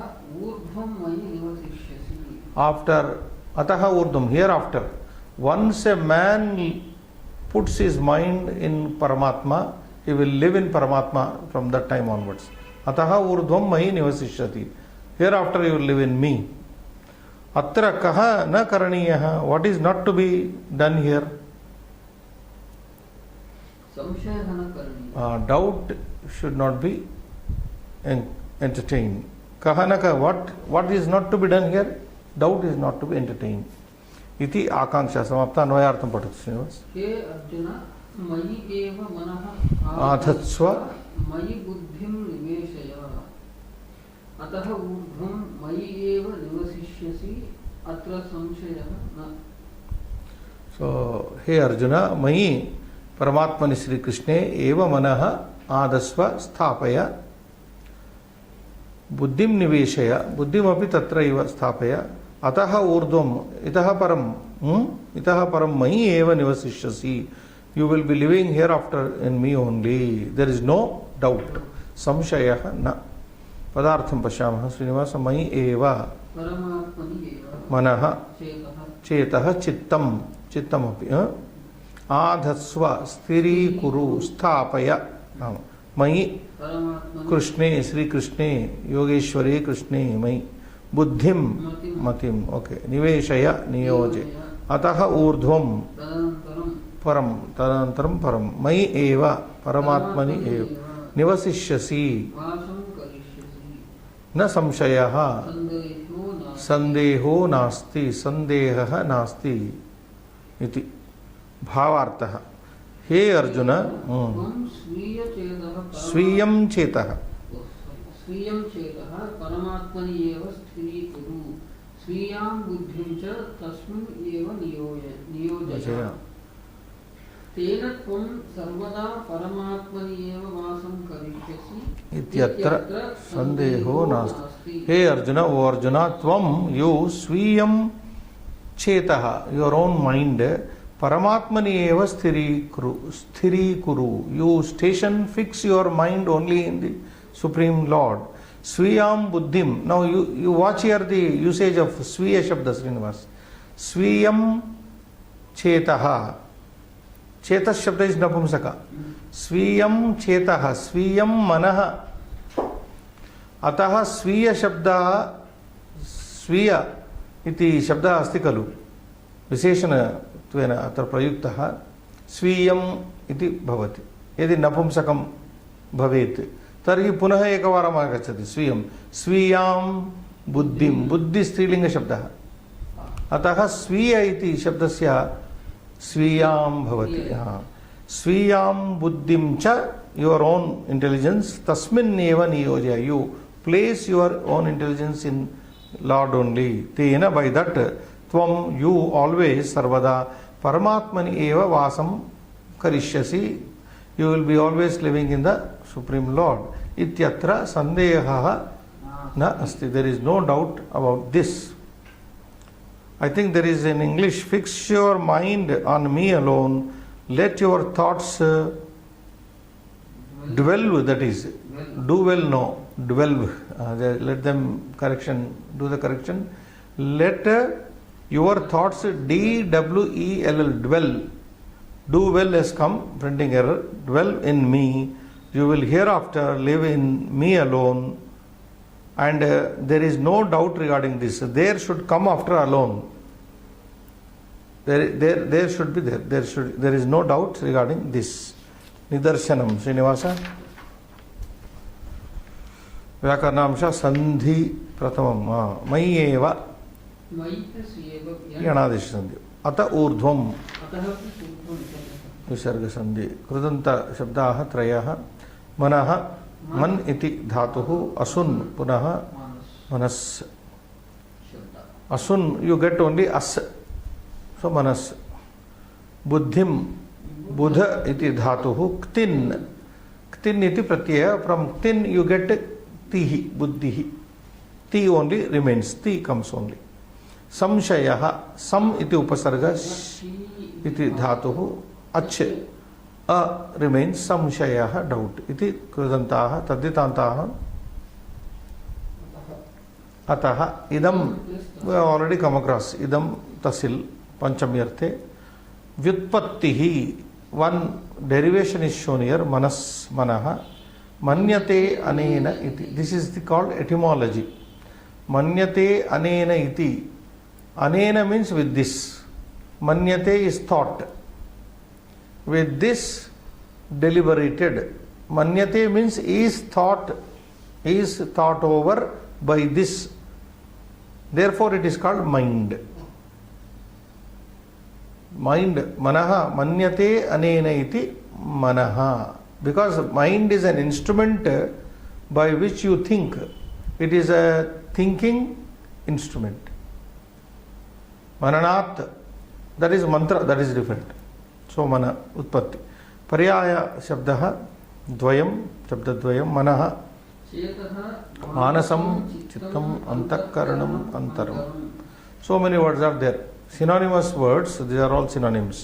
ऊर्ध्वं मयि निवसिष्यसि after ataha urdhvam hereafter once a man puts his mind in paramatma he will live in paramatma from that time onwards ataha urdhvam mahi nivasishyati hereafter you will live in me atra kaha na karaniyah what is not to be done here संशयः न करणीयः doubt should not be entertained kaha na ka what is not to be done here doubt is not to be entertained इति आकांक्षा समाप्ता अन्वयार्थं पठतु श्रीनिवास हे अर्जुन मयि एव मनः आधत्स्व मयि बुद्धिं निवेशय अतः ऊर्ध्वं मयि एव निवसिष्यसि अत्र संशयः न सो हे अर्जुन मयि परमात्मनि श्री कृष्णे एव मनः आधस्व स्थापय बुद्धिं निवेशय बुद्धिमपि तत्रैव स्थापय अतः ऊर्ध्वम् इतः परं मयि एव निवसिष्यसि you will be living here after in me only there is no doubt संशयः न पदार्थं पश्यामः श्रीनिवास मयि एव परमात्मनि एव मनः चेतः चेतः चित्तमपि आधस्व स्थिरीकुरु स्थापय मयि परमात्मनि कृष्णे श्री कृष्णे योगेश्वरे कृष्णे मयि बुद्धिं मतिम् ओके निवेशय नियोजय अतः ऊर्ध्वं तदनन्तरं परं मयि एव परमात्मनि एव निवसिष्यसि वासं करिष्यसि न संशयः संदेहो संदेहः नास्ति इति भावार्थः हे अर्जुन त्वं स्वीयं चेतः स्वीयं चेतः परमात्मनि एव स्थिरीकुरु स्वीयां बुद्धिं च तस्मिन् एव नियोजय तेन त्वं सर्वदा परमात्मनि एव वासं करिष्यसि इत्यत्र संदेहो नास्ति हे अर्जुन ओ अर्जुन त्वं यू स्वीयं चेतः योर ओन माइंड परमात्मनि एव स्थिरीकुरु you station fix your mind only in the Supreme Lord. Swiyam buddhim. Now you watch here the usage of Swiya Shabda Srinivas. Swiyam chetaha. Chetas Shabda is Napumsaka. Swiyam chetaha. Swiyam manaha. अतः स्वीय शब्दः स्वीय इति शब्दः अस्ति खलु विशेषणत्वेन अत्र प्रयुक्तः स्वीयम् इति भवति। यदि नपुंसकं भवेत् तर्हि पुनः एकवारम् आगच्छति स्वीयं स्वीयां बुद्धिं बुद्धि स्त्रीलिङ्गशब्दः अतः स्वीय इति शब्दस्य स्वीयां भवति। स्वीयां बुद्धिं च युवर ओन इंटेलिजेंस तस्मिन् एव नियोजय you place your own intelligence in lord only तेन बाय दैट त्वं यू ऑलवेज सर्वदा परमात्मनि एव वासं करिष्यसि you will be always living in the supreme lord इत्यत्र संदेहः न अस्ति। There is no doubt about this. I think there is in English, fix your mind on me alone, let your thoughts dwell, that is, do well, no, dwell, let them do the correction, let your thoughts D-W-E-L-L, dwell, do well has come, printing error, dwell in me, you will hereafter live in me alone. And there is no doubt regarding this. There should come after alone. There should be there. There is no doubt regarding this. Nidarshanam. Srinivasa. Vyakarnamsha sandhi pratamam. Mayeva. Yanadish sandhi. Ata urdhvam. Visarga sandhi. Krudanta shabdaha trayaha. Manaha. मन इति धातुः असून पुनः मनस असून you get only us सो मनस बुद्धिम बुध इति धातुः क्तिन क्तिन इति प्रत्यय from क्तिन you get तिः बुद्धिः ति ओनली रिमेन्स ति कम्स ओनली संशयः सम इति उपसर्ग इति धातुः अच्छ अ remains संशयः doubt इति कृदन्ताः तद्धितान्ताः अतः इदम we have already come across idam tasil panchami arthe vyutpattihi one derivation is shown here manas manah manyate anena iti this is the called etymology manyate anena iti anena means with this manyate is thought with this deliberated manyate means is thought over by this therefore it is called mind manaha manyate anena iti manaha because mind is an instrument by which you think it is a thinking instrument mananat that is mantra that is different so mana utpatti पर्याय शब्दः द्वयं शब्दद्वयं मनः मानसं चित्तम् अंतःकरणम् अंतरम् so many words are there synonymous words these are all synonyms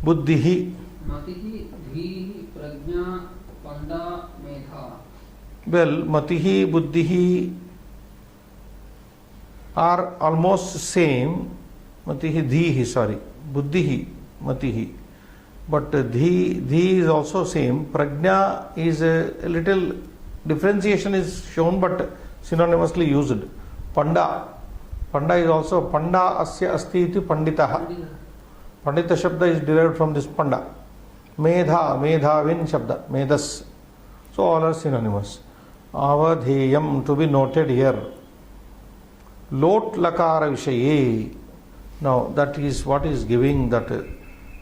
बुद्धिः मतिः धीः प्रज्ञा पण्डा मेधा well मतिः बुद्धिः are almost same मतिः धीः sorry बुद्धिः मतिः but dhi is also same prajna is a little differentiation is shown but synonymously used panda is also panda asya asti iti panditah pandita shabda is derived from this panda medhavin shabda medas so all are synonymous avadheyam to be noted here lot lakara vishaye now that is what is giving that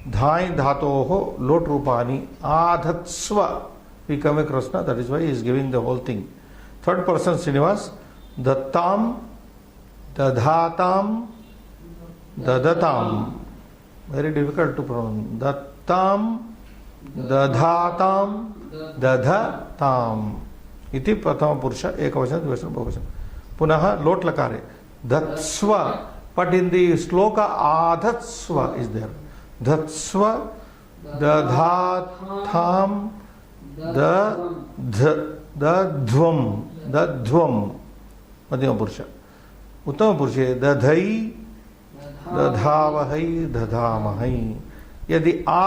धाय धातोः लोट रूपानि आधत्स्व we come across now that is why he is giving the whole thing third person Srinivas dattam dadhatam dadatam very difficult to pronounce dattam dadhatam dadatam iti prathama purusha ekavachana dvivachana bahuvachana punah lot lakare datsva but in the sloka adhatsva is there धत्स्व दधाथाम दध्वम मध्यम पुरुष उत्तम पुरुषे दधई दधावहै दधामहै यदि आ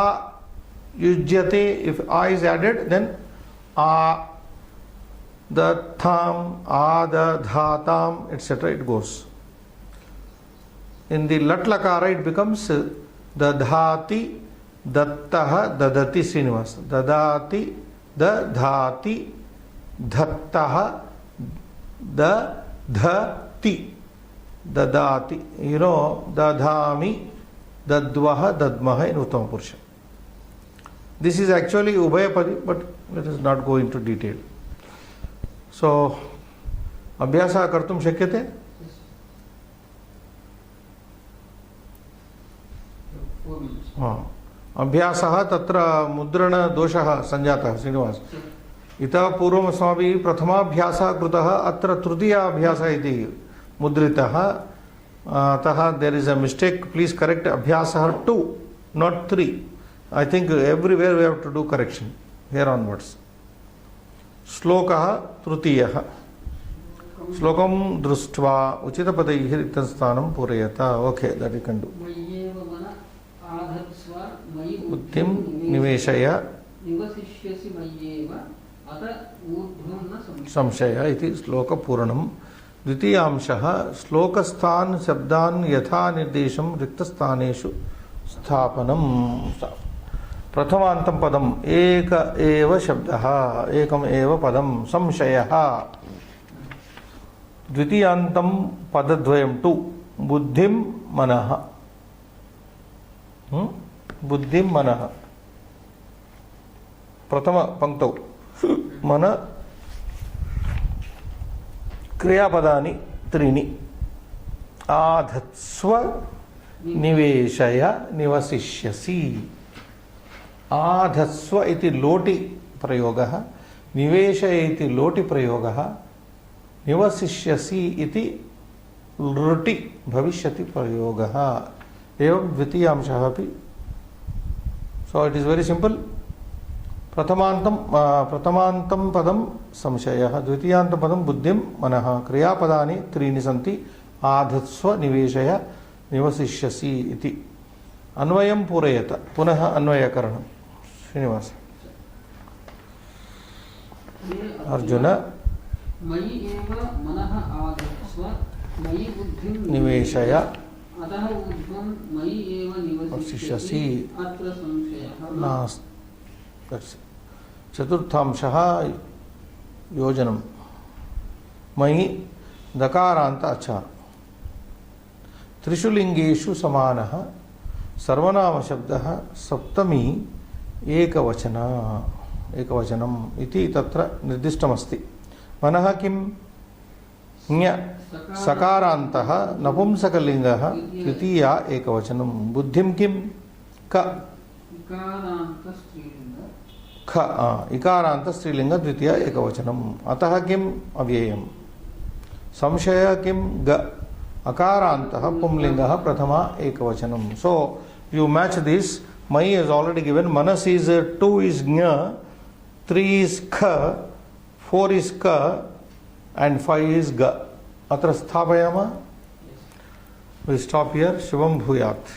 युज्यते if a is added then a datham, adadhatam, etc. It goes. In the lat lakara it becomes dadhati, dattaha, dadati, Srinivas. Dadati, dadhati, dhattaha, dadhati, dadati. You know, dadhami, dadvaha, dadmaha in Uttama Purusha. This is actually Ubhayapadi, but let us not go into detail. So, abhyasa kartum shakyate? 4 minutes. अभ्यासः तत्र मुद्रण दोषः संजातः श्रीनिवास इतः पूर्वम् अस्माभिः प्रथमाभ्यासः कृतः अत्र तृतीयाभ्यासः इति मुद्रितः अतः there is a mistake please correct अभ्यासः 2 not 3 I think everywhere we have to do correction here onwards श्लोकः तृतीयः श्लोकं दृष्ट्वा उचितपदैः रिक्तं स्थानं पूरयत okay that you can do मय्येव मन आधत्स्व मयि बुद्धिं निवेशय निवसिष्यसि मय्येव अत ऊर्ध्वं न संशयः इति श्लोकपूर्णं द्वितीयांशः श्लोकस्थान् शब्दान् यथा निर्देशं रिक्तस्थानेषु स्थापनं प्रथमान्तं पदम् एक एव शब्दः एकम् एव पदं संशयः द्वितीयान्तं पदद्वयं टु बुद्धिं मनः बुद्धिं मनः प्रथम पंक्तौ मन क्रियापदानि त्रीणि आधत्स्व निवेशय निवसिष्यसि आधत्स्व इति लोटि प्रयोगः निवेशय इति लोटि प्रयोगः निवसिष्यसि इति लृटि भविष्यति प्रयोगः एवं द्वितीयांशः अपि so it is very simple प्रथमान्तं पदं संशयः द्वितीयान्तं पदं बुद्धिं मनः क्रियापदानि त्रीणि सन्ति आधत्स्व निवेशय निवसिष्यसि इति अन्वयं पूरयत पुनः अन्वयकरणं श्रीनिवास अर्जुन मयि एव मनः आधत्स्व मयि बुद्धिं निवेशय अतः ऊर्ध्वं मयि एव निवसिष्यसि अत्र संशयः नास्ति चतुर्थांशः योजनं मयि दकारान्त अच त्रिषु समानः सर्वनामशब्दः सप्तमी एकवचनम् इति तत्र निर्दिष्टमस्ति मनः किं ज्ञ सकारान्तः नपुंसकलिङ्गः द्वितीया एकवचनं बुद्धिं किं क इकारान्त स्त्रीलिंग द्वितीया एकवचनम् अतः किम् अव्ययम् संशय किं ग अकारान्तः पुंलिङ्गः प्रथमा एकवचनं सो यू मैच दिस मयि is already given Manas is 2 is ज्ञ 3 इज ख 4 इज क and 5 is ga अत्र स्थापयामः वी स्टॉप हियर शुभं भूयात्